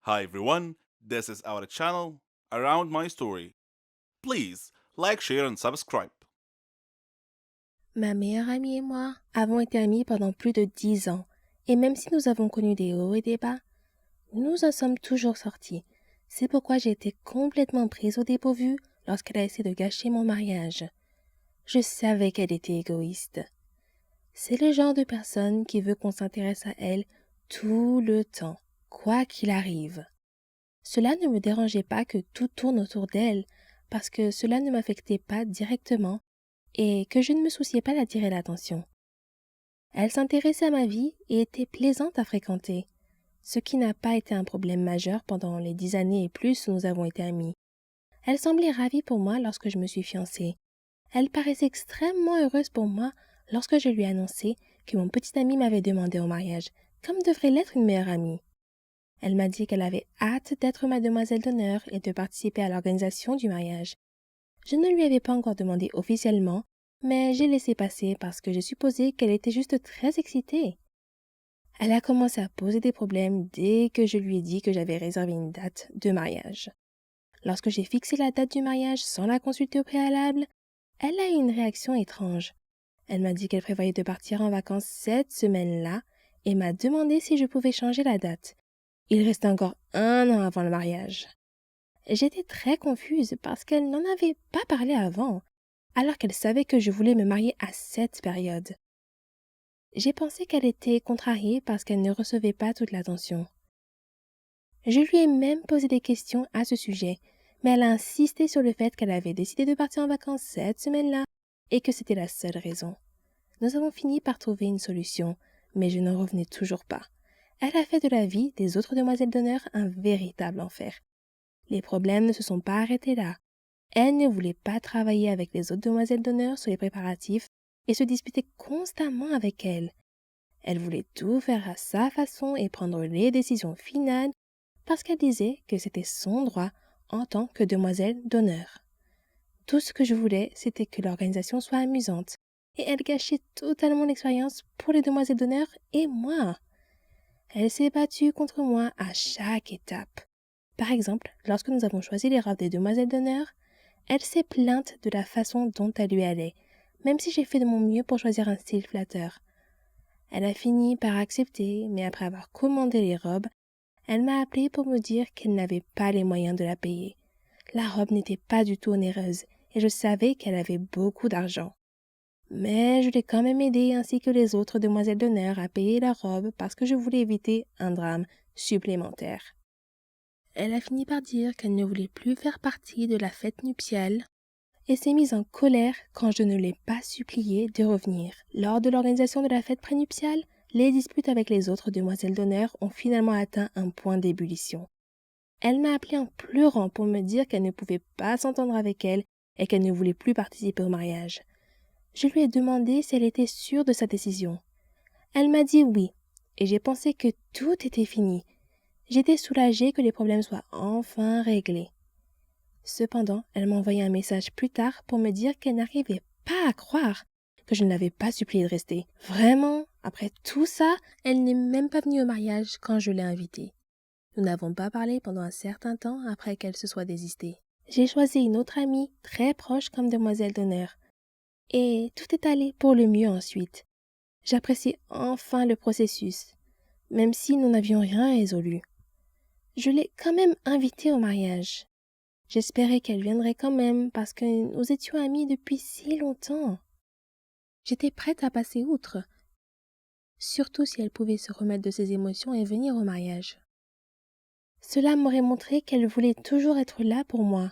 Hi everyone, this is our channel Around My Story. Please like, share and subscribe. Ma meilleure amie et moi avons été amies pendant plus de 10 ans, et même si nous avons connu des hauts et des bas, nous en sommes toujours sortis. C'est pourquoi j'ai été complètement prise au dépourvu lorsqu'elle a essayé de gâcher mon mariage. Je savais qu'elle était égoïste. C'est le genre de personne qui veut qu'on s'intéresse à elle tout le temps, quoi qu'il arrive. Cela ne me dérangeait pas que tout tourne autour d'elle, parce que cela ne m'affectait pas directement et que je ne me souciais pas d'attirer l'attention. Elle s'intéressait à ma vie et était plaisante à fréquenter, ce qui n'a pas été un problème majeur pendant les 10 années et plus où nous avons été amis. Elle semblait ravie pour moi lorsque je me suis fiancée. Elle paraissait extrêmement heureuse pour moi lorsque je lui ai annoncé que mon petit ami m'avait demandé au mariage, comme devrait l'être une meilleure amie. Elle m'a dit qu'elle avait hâte d'être ma demoiselle d'honneur et de participer à l'organisation du mariage. Je ne lui avais pas encore demandé officiellement, mais j'ai laissé passer parce que je supposais qu'elle était juste très excitée. Elle a commencé à poser des problèmes dès que je lui ai dit que j'avais réservé une date de mariage. Lorsque j'ai fixé la date du mariage sans la consulter au préalable, elle a eu une réaction étrange. Elle m'a dit qu'elle prévoyait de partir en vacances cette semaine-là et m'a demandé si je pouvais changer la date. Il restait encore un an avant le mariage. J'étais très confuse parce qu'elle n'en avait pas parlé avant, alors qu'elle savait que je voulais me marier à cette période. J'ai pensé qu'elle était contrariée parce qu'elle ne recevait pas toute l'attention. Je lui ai même posé des questions à ce sujet, mais elle a insisté sur le fait qu'elle avait décidé de partir en vacances cette semaine-là et que c'était la seule raison. Nous avons fini par trouver une solution, mais je n'en revenais toujours pas. Elle a fait de la vie des autres demoiselles d'honneur un véritable enfer. Les problèmes ne se sont pas arrêtés là. Elle ne voulait pas travailler avec les autres demoiselles d'honneur sur les préparatifs et se disputait constamment avec elles. Elle voulait tout faire à sa façon et prendre les décisions finales parce qu'elle disait que c'était son droit en tant que demoiselle d'honneur. Tout ce que je voulais, c'était que l'organisation soit amusante, et elle gâchait totalement l'expérience pour les demoiselles d'honneur et moi. Elle s'est battue contre moi à chaque étape. Par exemple, lorsque nous avons choisi les robes des demoiselles d'honneur, elle s'est plainte de la façon dont elle lui allait, même si j'ai fait de mon mieux pour choisir un style flatteur. Elle a fini par accepter, mais après avoir commandé les robes, elle m'a appelé pour me dire qu'elle n'avait pas les moyens de la payer. La robe n'était pas du tout onéreuse et je savais qu'elle avait beaucoup d'argent. Mais je l'ai quand même aidée ainsi que les autres demoiselles d'honneur à payer la robe parce que je voulais éviter un drame supplémentaire. Elle a fini par dire qu'elle ne voulait plus faire partie de la fête nuptiale et s'est mise en colère quand je ne l'ai pas suppliée de revenir. Lors de l'organisation de la fête prénuptiale, les disputes avec les autres demoiselles d'honneur ont finalement atteint un point d'ébullition. Elle m'a appelé en pleurant pour me dire qu'elle ne pouvait pas s'entendre avec elle et qu'elle ne voulait plus participer au mariage. Je lui ai demandé si elle était sûre de sa décision. Elle m'a dit oui, et j'ai pensé que tout était fini. J'étais soulagée que les problèmes soient enfin réglés. Cependant, elle m'a envoyé un message plus tard pour me dire qu'elle n'arrivait pas à croire que je ne l'avais pas suppliée de rester. Vraiment, après tout ça, elle n'est même pas venue au mariage quand je l'ai invitée. Nous n'avons pas parlé pendant un certain temps après qu'elle se soit désistée. J'ai choisi une autre amie très proche comme demoiselle d'honneur. Et tout est allé pour le mieux ensuite. J'apprécie enfin le processus, même si nous n'avions rien résolu. Je l'ai quand même invitée au mariage. J'espérais qu'elle viendrait quand même parce que nous étions amis depuis si longtemps. J'étais prête à passer outre, surtout si elle pouvait se remettre de ses émotions et venir au mariage. Cela m'aurait montré qu'elle voulait toujours être là pour moi,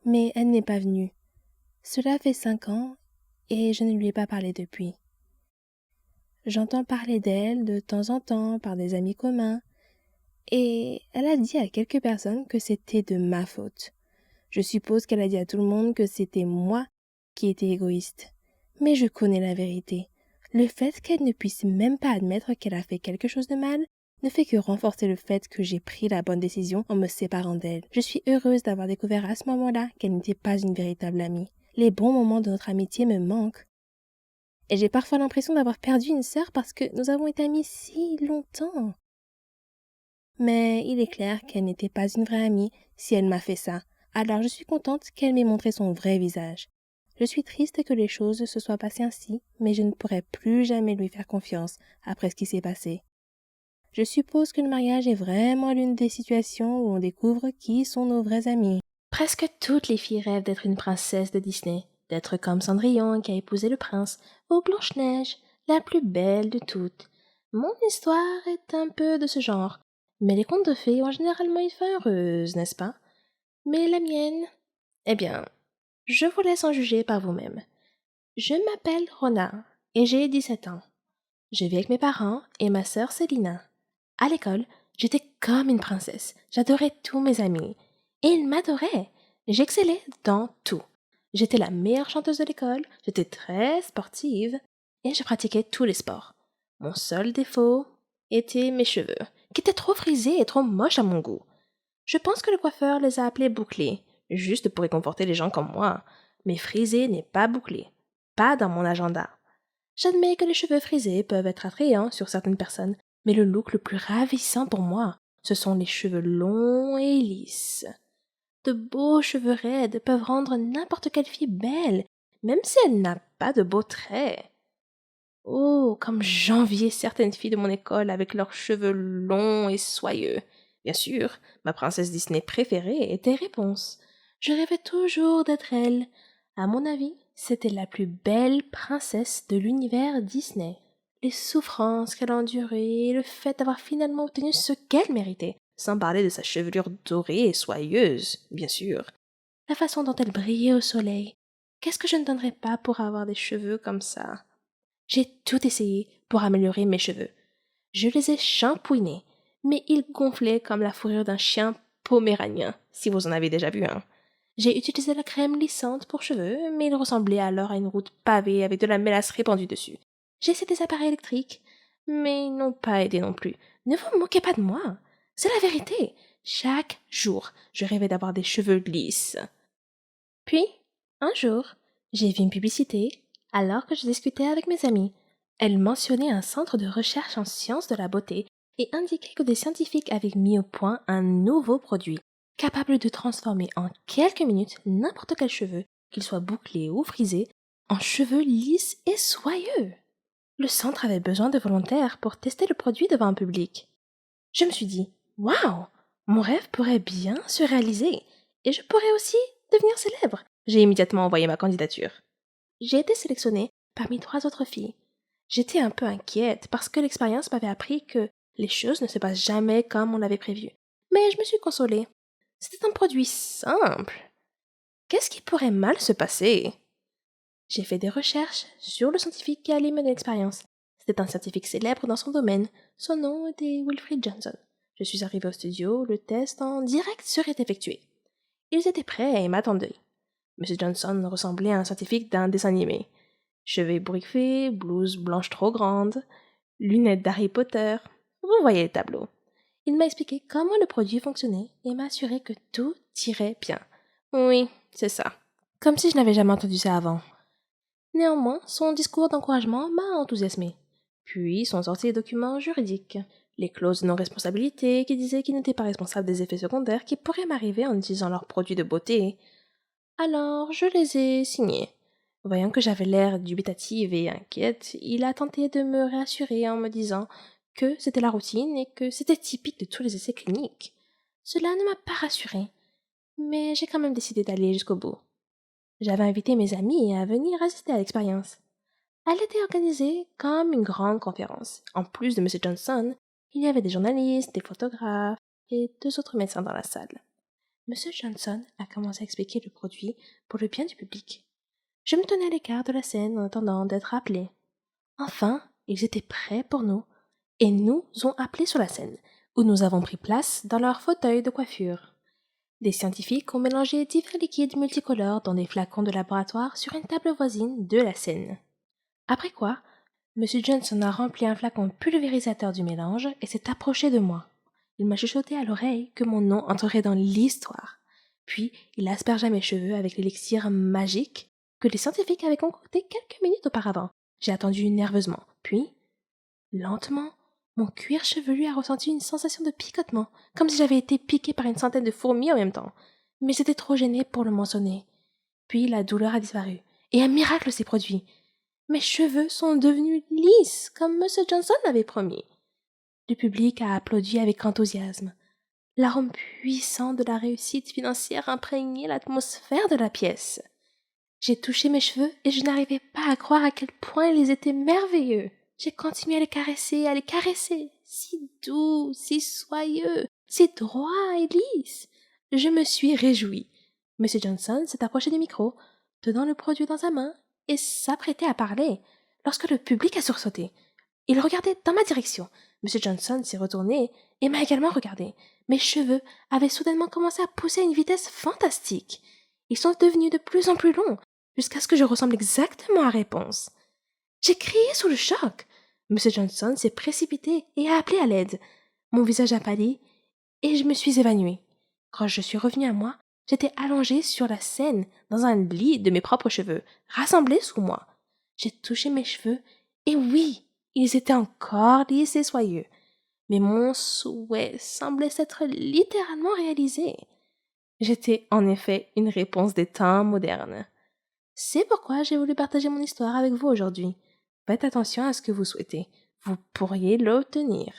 mais elle n'est pas venue. Cela fait 5 ans et je ne lui ai pas parlé depuis. J'entends parler d'elle de temps en temps par des amis communs, et elle a dit à quelques personnes que c'était de ma faute. Je suppose qu'elle a dit à tout le monde que c'était moi qui étais égoïste. Mais je connais la vérité. Le fait qu'elle ne puisse même pas admettre qu'elle a fait quelque chose de mal ne fait que renforcer le fait que j'ai pris la bonne décision en me séparant d'elle. Je suis heureuse d'avoir découvert à ce moment-là qu'elle n'était pas une véritable amie. Les bons moments de notre amitié me manquent. Et j'ai parfois l'impression d'avoir perdu une sœur parce que nous avons été amis si longtemps. Mais il est clair qu'elle n'était pas une vraie amie si elle m'a fait ça. Alors je suis contente qu'elle m'ait montré son vrai visage. Je suis triste que les choses se soient passées ainsi, mais je ne pourrai plus jamais lui faire confiance après ce qui s'est passé. Je suppose que le mariage est vraiment l'une des situations où on découvre qui sont nos vrais amis. Presque toutes les filles rêvent d'être une princesse de Disney, d'être comme Cendrillon qui a épousé le prince, ou Blanche-Neige, la plus belle de toutes. Mon histoire est un peu de ce genre, mais les contes de fées ont généralement une fin heureuse, n'est-ce pas? Mais la mienne... Eh bien, je vous laisse en juger par vous-même. Je m'appelle Rona, et j'ai 17 ans. Je vis avec mes parents et ma sœur Célina. À l'école, j'étais comme une princesse. J'adorais tous mes amis. Et ils m'adoraient. J'excellais dans tout. J'étais la meilleure chanteuse de l'école, j'étais très sportive et je pratiquais tous les sports. Mon seul défaut était mes cheveux, qui étaient trop frisés et trop moches à mon goût. Je pense que le coiffeur les a appelés bouclés, juste pour réconforter les gens comme moi. Mais frisé n'est pas bouclé. Pas dans mon agenda. J'admets que les cheveux frisés peuvent être attrayants sur certaines personnes, mais le look le plus ravissant pour moi, ce sont les cheveux longs et lisses. De beaux cheveux raides peuvent rendre n'importe quelle fille belle, même si elle n'a pas de beaux traits. Oh, comme j'enviais certaines filles de mon école avec leurs cheveux longs et soyeux. Bien sûr, ma princesse Disney préférée était Réponse. Je rêvais toujours d'être elle. À mon avis, c'était la plus belle princesse de l'univers Disney. Les souffrances qu'elle a endurées et le fait d'avoir finalement obtenu ce qu'elle méritait, sans parler de sa chevelure dorée et soyeuse, bien sûr. La façon dont elle brillait au soleil. Qu'est-ce que je ne donnerais pas pour avoir des cheveux comme ça? J'ai tout essayé pour améliorer mes cheveux. Je les ai shampouinés, mais ils gonflaient comme la fourrure d'un chien poméranien, si vous en avez déjà vu un. J'ai utilisé la crème lissante pour cheveux, mais ils ressemblaient alors à une route pavée avec de la mélasse répandue dessus. J'ai essayé des appareils électriques, mais ils n'ont pas aidé non plus. Ne vous moquez pas de moi. C'est la vérité. Chaque jour, je rêvais d'avoir des cheveux lisses. Puis, un jour, j'ai vu une publicité alors que je discutais avec mes amis. Elle mentionnait un centre de recherche en sciences de la beauté et indiquait que des scientifiques avaient mis au point un nouveau produit, capable de transformer en quelques minutes n'importe quel cheveu, qu'il soit bouclé ou frisé, en cheveux lisses et soyeux. Le centre avait besoin de volontaires pour tester le produit devant un public. Je me suis dit, waouh, mon rêve pourrait bien se réaliser et je pourrais aussi devenir célèbre. J'ai immédiatement envoyé ma candidature. J'ai été sélectionnée parmi 3 autres filles. J'étais un peu inquiète parce que l'expérience m'avait appris que les choses ne se passent jamais comme on l'avait prévu. Mais je me suis consolée. C'était un produit simple. Qu'est-ce qui pourrait mal se passer? J'ai fait des recherches sur le scientifique qui allait mener l'expérience. C'était un scientifique célèbre dans son domaine. Son nom était Wilfrid Johnson. Je suis arrivée au studio, le test en direct serait effectué. Ils étaient prêts et m'attendaient. M. Johnson ressemblait à un scientifique d'un dessin animé. Cheveux ébouriffés, blouse blanche trop grande, lunettes d'Harry Potter. Vous voyez le tableau. Il m'a expliqué comment le produit fonctionnait et m'a assuré que tout irait bien. Oui, c'est ça. Comme si je n'avais jamais entendu ça avant. Néanmoins, son discours d'encouragement m'a enthousiasmé. Puis sont sortis les documents juridiques, les clauses de non-responsabilité qui disaient qu'ils n'étaient pas responsables des effets secondaires qui pourraient m'arriver en utilisant leurs produits de beauté. Alors, je les ai signés. Voyant que j'avais l'air dubitative et inquiète, il a tenté de me réassurer en me disant que c'était la routine et que c'était typique de tous les essais cliniques. Cela ne m'a pas rassurée, mais j'ai quand même décidé d'aller jusqu'au bout. J'avais invité mes amis à venir assister à l'expérience. Elle était organisée comme une grande conférence. En plus de M. Johnson, il y avait des journalistes, des photographes et 2 autres médecins dans la salle. M. Johnson a commencé à expliquer le produit pour le bien du public. Je me tenais à l'écart de la scène en attendant d'être appelé. Enfin, ils étaient prêts pour nous et nous ont appelés sur la scène, où nous avons pris place dans leurs fauteuils de coiffure. Des scientifiques ont mélangé divers liquides multicolores dans des flacons de laboratoire sur une table voisine de la scène. Après quoi, M. Johnson a rempli un flacon pulvérisateur du mélange et s'est approché de moi. Il m'a chuchoté à l'oreille que mon nom entrerait dans l'histoire. Puis, il aspergea mes cheveux avec l'élixir magique que les scientifiques avaient concocté quelques minutes auparavant. J'ai attendu nerveusement. Puis, lentement, Mon cuir chevelu a ressenti une sensation de picotement, comme si j'avais été piquée par une centaine de fourmis en même temps. Mais j'étais trop gênée pour le mentionner. Puis la douleur a disparu, et un miracle s'est produit. Mes cheveux sont devenus lisses, comme M. Johnson l'avait promis. Le public a applaudi avec enthousiasme. L'arôme puissant de la réussite financière imprégnait l'atmosphère de la pièce. J'ai touché mes cheveux et je n'arrivais pas à croire à quel point ils étaient merveilleux. J'ai continué à les caresser, si doux, si soyeux, si droits et lisses. Je me suis réjouie. M. Johnson s'est approché du micro, tenant le produit dans sa main, et s'apprêtait à parler, lorsque le public a sursauté. Il regardait dans ma direction. M. Johnson s'est retourné et m'a également regardé. Mes cheveux avaient soudainement commencé à pousser à une vitesse fantastique. Ils sont devenus de plus en plus longs, jusqu'à ce que je ressemble exactement à Réponse. J'ai crié sous le choc. M. Johnson s'est précipité et a appelé à l'aide. Mon visage a pâli et je me suis évanouie. Quand je suis revenue à moi, j'étais allongée sur la scène dans un lit de mes propres cheveux, rassemblés sous moi. J'ai touché mes cheveux et oui, ils étaient encore lisses et soyeux. Mais mon souhait semblait s'être littéralement réalisé. J'étais en effet une réponse des temps modernes. C'est pourquoi j'ai voulu partager mon histoire avec vous aujourd'hui. Faites attention à ce que vous souhaitez. Vous pourriez l'obtenir.